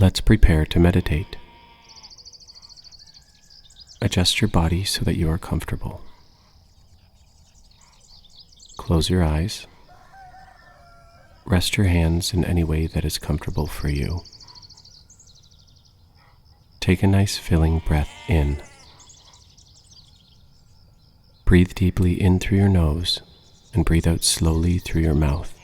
Let's prepare to meditate. Adjust your body so that you are comfortable. Close your eyes. Rest your hands in any way that is comfortable for you. Take a nice filling breath in. Breathe deeply in through your nose and breathe out slowly through your mouth.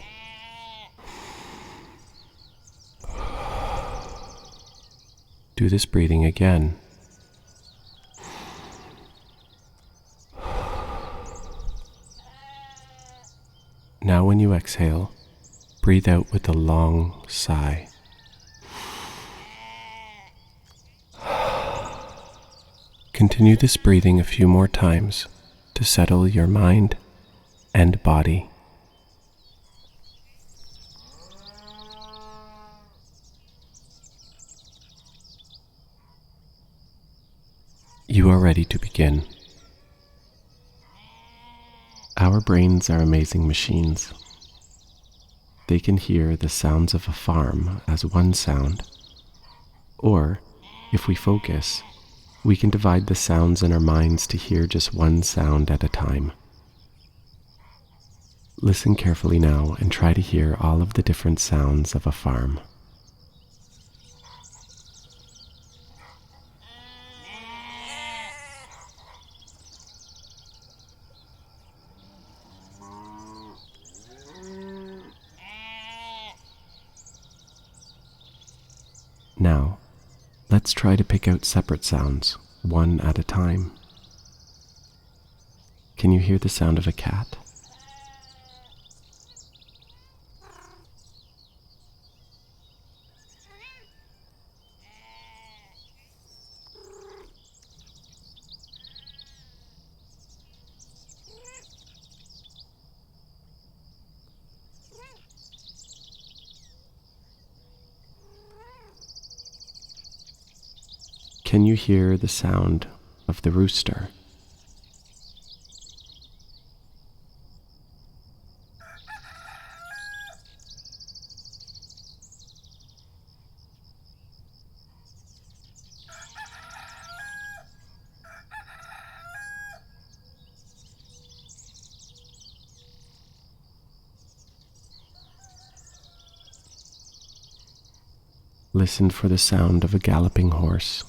Do this breathing again. Now when you exhale, breathe out with a long sigh. Continue this breathing a few more times to settle your mind and body. You are ready to begin. Our brains are amazing machines. They can hear the sounds of a farm as one sound, or, if we focus, we can divide the sounds in our minds to hear just one sound at a time. Listen carefully now and try to hear all of the different sounds of a farm. Now, let's try to pick out separate sounds, one at a time. Can you hear the sound of a cat? Can you hear the sound of the rooster? Listen for the sound of a galloping horse.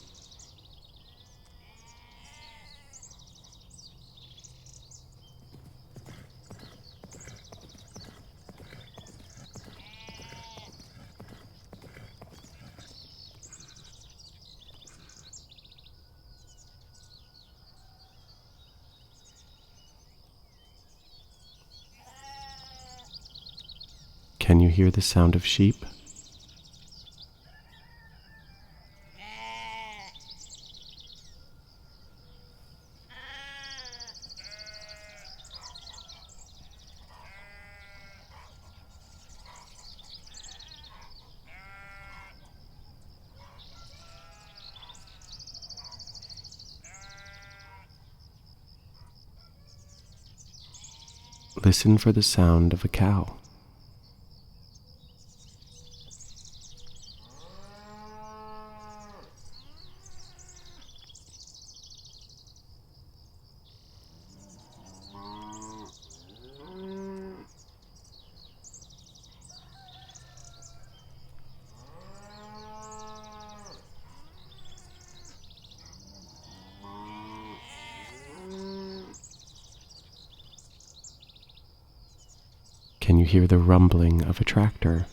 Can you hear the sound of sheep? Listen for the sound of a cow. Can you hear the rumbling of a tractor?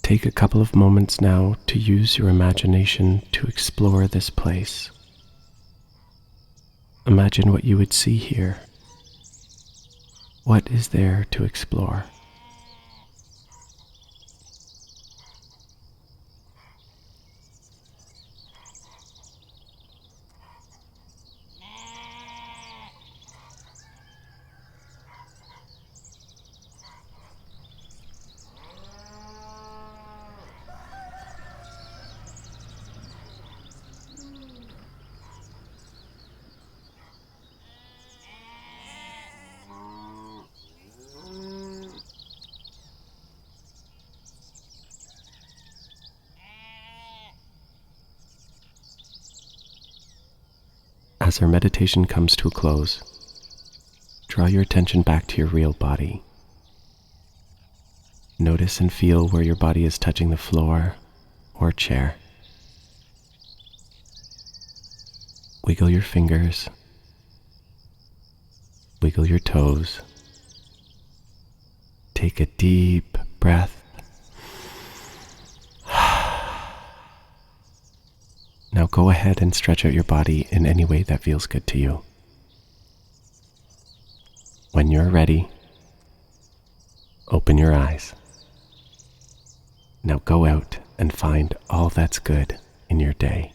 Take a couple of moments now to use your imagination to explore this place. Imagine what you would see here. What is there to explore? As our meditation comes to a close, draw your attention back to your real body. Notice and feel where your body is touching the floor or chair. Wiggle your fingers. Wiggle your toes. Take a deep breath. Now go ahead and stretch out your body in any way that feels good to you. When you're ready, open your eyes. Now go out and find all that's good in your day.